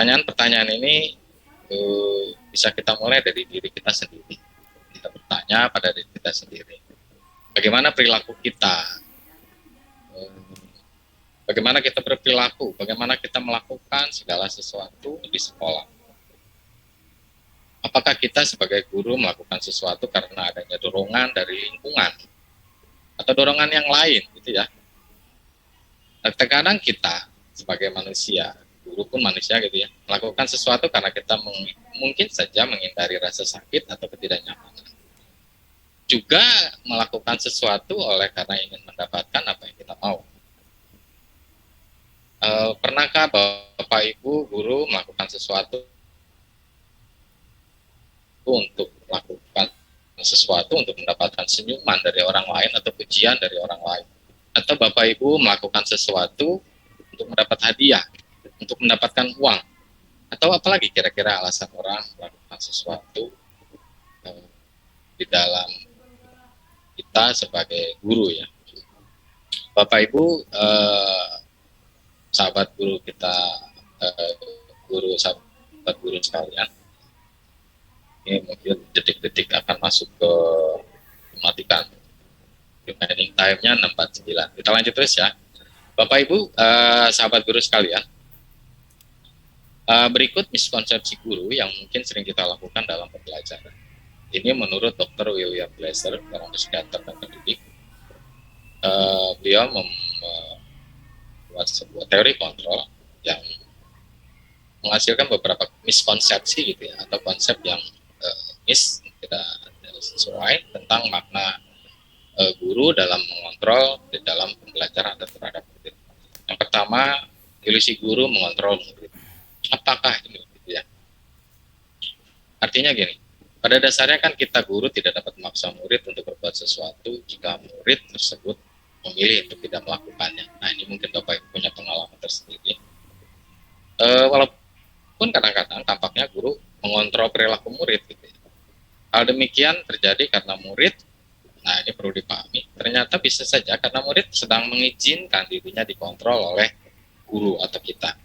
pertanyaan-pertanyaan ini bisa kita mulai dari diri kita sendiri. Kita bertanya pada diri kita sendiri. Bagaimana perilaku kita? Bagaimana kita berperilaku? Bagaimana kita melakukan segala sesuatu di sekolah? Apakah kita sebagai guru melakukan sesuatu karena adanya dorongan dari lingkungan atau dorongan yang lain, gitu ya? Terkadang kita sebagai manusia, guru pun manusia gitu ya, melakukan sesuatu karena kita mungkin saja menghindari rasa sakit atau ketidaknyamanan. Juga melakukan sesuatu oleh karena ingin mendapatkan apa yang kita mau. Pernahkah Bapak Ibu guru melakukan sesuatu untuk melakukan sesuatu untuk mendapatkan senyuman dari orang lain atau pujian dari orang lain? Atau Bapak Ibu melakukan sesuatu untuk mendapat hadiah, untuk mendapatkan uang, atau apalagi kira-kira alasan orang melakukan sesuatu di dalam kita sebagai guru ya. Bapak Ibu, sahabat guru kita, sahabat guru sekalian, ini mungkin detik-detik akan masuk ke mematikan. Remaining time-nya 649. Kita lanjut terus ya. Bapak Ibu, sahabat guru sekalian, berikut miskonsepsi guru yang mungkin sering kita lakukan dalam pembelajaran. Ini menurut Dr. William Glasser, seorang psikiater dan pendidik. Beliau membuat sebuah teori kontrol yang menghasilkan beberapa miskonsepsi gitu ya, atau konsep yang tidak sesuai tentang makna guru dalam mengontrol di dalam pembelajaran terhadap murid. Yang pertama, ilusi guru mengontrol murid. Apakah ini gitu ya? Artinya gini, pada dasarnya kan kita guru tidak dapat memaksa murid untuk berbuat sesuatu jika murid tersebut memilih untuk tidak melakukannya. Nah, ini mungkin Bapak punya pengalaman tersendiri. Walaupun kadang-kadang tampaknya guru mengontrol perilaku murid gitu ya. Hal demikian terjadi karena murid, nah ini perlu dipahami, ternyata bisa saja karena murid sedang mengizinkan dirinya dikontrol oleh guru atau kita.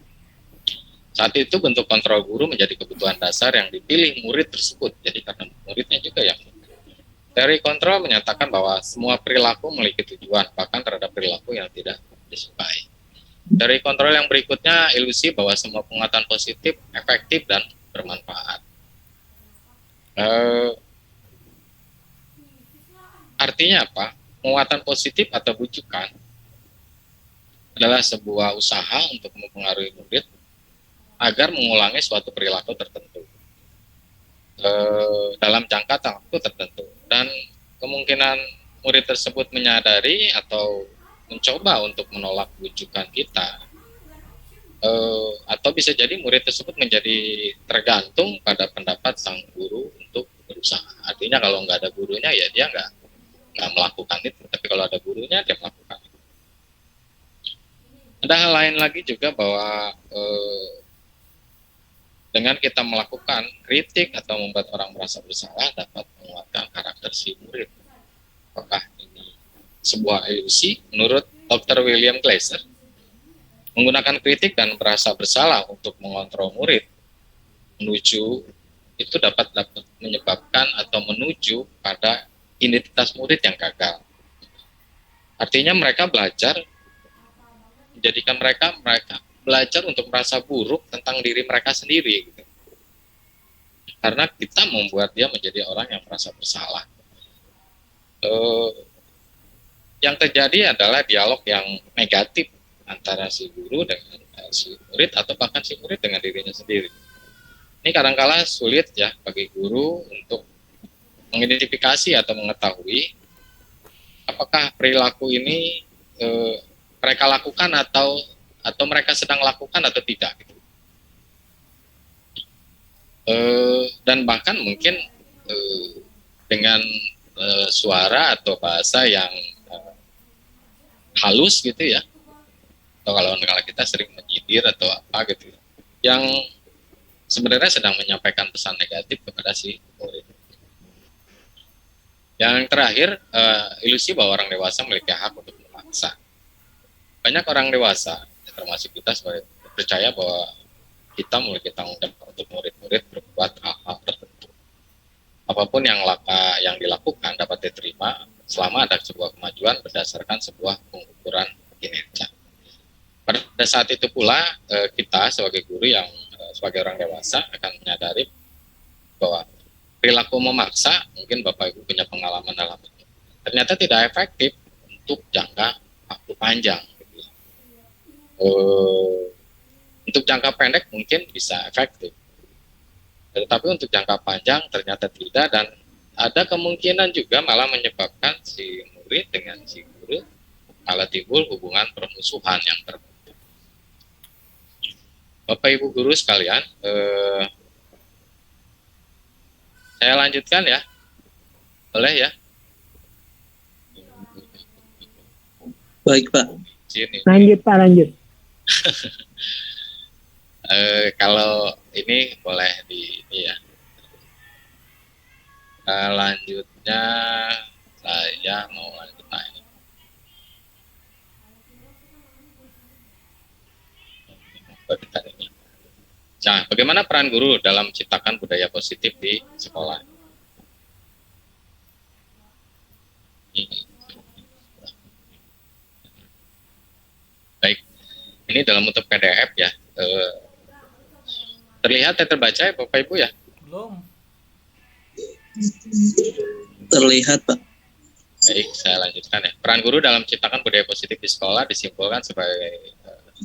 Saat itu bentuk kontrol guru menjadi kebutuhan dasar yang dipilih murid tersebut. Jadi karena muridnya juga yang teori kontrol menyatakan bahwa semua perilaku memiliki tujuan, bahkan terhadap perilaku yang tidak disukai. Teori kontrol yang berikutnya ilusi bahwa semua penguatan positif, efektif, dan bermanfaat. Artinya apa? Penguatan positif atau bujukan adalah sebuah usaha untuk mempengaruhi murid agar mengulangi suatu perilaku tertentu dalam jangka waktu tertentu, dan kemungkinan murid tersebut menyadari atau mencoba untuk menolak bujukan kita, atau bisa jadi murid tersebut menjadi tergantung pada pendapat sang guru untuk berusaha. Artinya kalau nggak ada gurunya ya dia nggak melakukan itu, tapi kalau ada gurunya dia melakukan itu. Ada hal lain lagi juga bahwa dengan kita melakukan kritik atau membuat orang merasa bersalah dapat menguatkan karakter si murid. Apakah ini sebuah ilusi? Menurut Dr. William Glasser, menggunakan kritik dan merasa bersalah untuk mengontrol murid menuju itu dapat menyebabkan atau menuju pada identitas murid yang gagal. Artinya mereka belajar, menjadikan mereka belajar untuk merasa buruk tentang diri mereka sendiri, gitu. Karena kita membuat dia menjadi orang yang merasa bersalah. Yang terjadi adalah dialog yang negatif antara si guru dengan si murid, atau bahkan si murid dengan dirinya sendiri. Ini kadang-kala sulit ya bagi guru untuk mengidentifikasi atau mengetahui apakah perilaku ini mereka lakukan atau mereka sedang lakukan atau tidak. Dan bahkan mungkin dengan suara atau bahasa yang halus gitu ya, atau kalau kita sering menyindir atau apa gitu, yang sebenarnya sedang menyampaikan pesan negatif kepada si murid. Yang terakhir, ilusi bahwa orang dewasa memiliki hak untuk memaksa. Banyak orang dewasa, termasuk kita sebagai percaya bahwa kita memiliki tanggung jawab untuk murid-murid berbuat hal-hal tertentu. Apapun yang dilakukan dapat diterima selama ada sebuah kemajuan berdasarkan sebuah pengukuran kinerja. Pada saat itu pula kita sebagai guru yang sebagai orang dewasa akan menyadari bahwa perilaku memaksa, mungkin Bapak Ibu punya pengalaman dalam itu, ternyata tidak efektif untuk jangka waktu panjang. Untuk jangka pendek mungkin bisa efektif, tetapi untuk jangka panjang ternyata tidak, dan ada kemungkinan juga malah menyebabkan si murid dengan si guru malah timbul hubungan permusuhan yang terbentuk. Bapak Ibu guru sekalian, saya lanjutkan ya, boleh ya? Baik Pak. Lanjut Pak, lanjut. Kalau ini boleh ini ya. Selanjutnya saya mau lanjut ini. Nah, bagaimana peran guru dalam menciptakan budaya positif di sekolah? Baik, ini dalam bentuk PDF ya. Terlihat ya, terbaca ya Bapak Ibu ya? Belum. Terlihat Pak. Baik, saya lanjutkan ya. Peran guru dalam menciptakan budaya positif di sekolah disimpulkan sebagai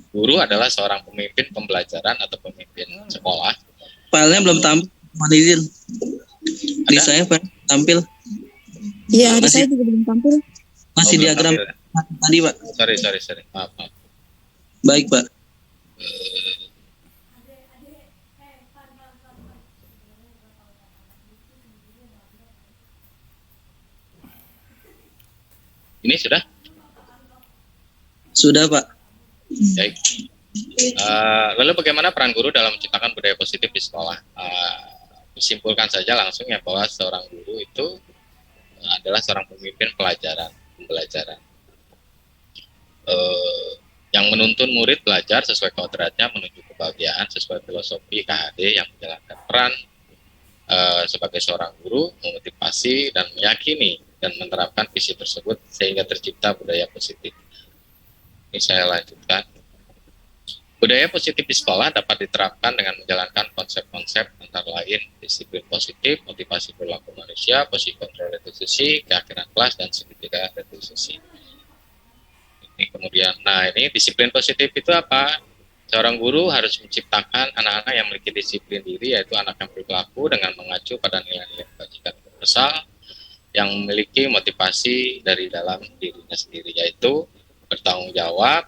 guru adalah seorang pemimpin pembelajaran atau pemimpin sekolah. Filenya belum tampil, mohon izin. Di saya Pak tampil. Iya, di saya juga belum tampil. Masih diagram tadi Pak. Sorry. Maaf. Baik Pak. Ini sudah? Sudah Pak. Baik. Lalu bagaimana peran guru dalam menciptakan budaya positif di sekolah? Simpulkan saja langsung ya bahwa seorang guru itu adalah seorang pemimpin pembelajaran. Yang menuntun murid belajar sesuai kodratnya menuju kebahagiaan sesuai filosofi KHD yang menjalankan peran sebagai seorang guru, memotivasi dan meyakini dan menerapkan visi tersebut sehingga tercipta budaya positif. Ini saya lanjutkan. Budaya positif di sekolah dapat diterapkan dengan menjalankan konsep-konsep antara lain disiplin positif, motivasi perilaku manusia, posisi kontrol retribusi, keakhiran kelas, dan segitiga retribusi. Ini kemudian, ini disiplin positif itu apa? Seorang guru harus menciptakan anak-anak yang memiliki disiplin diri, yaitu anak yang berperilaku dengan mengacu pada nilai-nilai kebajikan universal, yang memiliki motivasi dari dalam dirinya sendiri, yaitu bertanggung jawab,